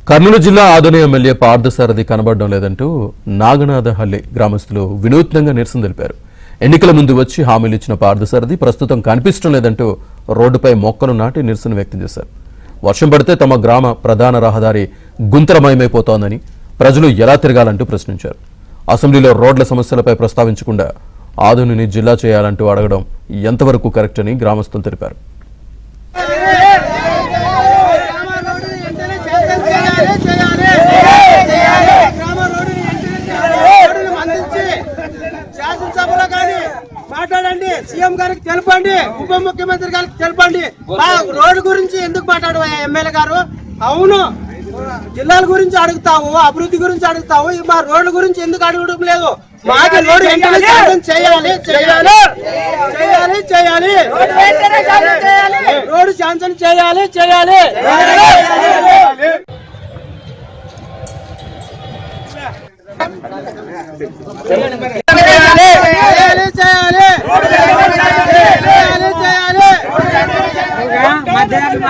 కర్నూలు జిల్లా ఆదోని ఎమ్మెల్యే పార్థసారథి కనబడడం లేదంటూ నాగనాథహల్లి గ్రామస్తులు వినూత్నంగా నిరసన తెలిపారు. ఎన్నికల ముందు వచ్చి హామీలు ఇచ్చిన పార్థసారథి ప్రస్తుతం కనిపించడం లేదంటూ రోడ్డుపై మొక్కలు నాటి నిరసన వ్యక్తం చేశారు. వర్షం పడితే తమ గ్రామ ప్రధాన రహదారి గుంతరమయమైపోతోందని, ప్రజలు ఎలా తిరగాలంటూ ప్రశ్నించారు. అసెంబ్లీలో రోడ్ల సమస్యలపై ప్రస్తావించకుండా ఆదోనిని జిల్లా చేయాలంటూ అడగడం ఎంతవరకు కరెక్ట్ అని గ్రామస్తులు తెలిపారు. శాసనసభలో కానీ మాట్లాడండి, సీఎం గారికి తెలపండి, ఉప ముఖ్యమంత్రి గారికి తెలపండి. రోడ్డు గురించి ఎందుకు మాట్లాడవా ఎమ్మెల్యే గారు? అవును, జిల్లాల గురించి అడుగుతావు, అభివృద్ధి గురించి అడుగుతావు, మా రోడ్ల గురించి ఎందుకు అడగడం లేదు? మాకు రోడ్డు వెంటనే చేయాలి చేయాలి చేయాలి చేయాలి రోడ్డు శాంక్షన్ చేయాలి చేయాలి. మధ్యాహ్నం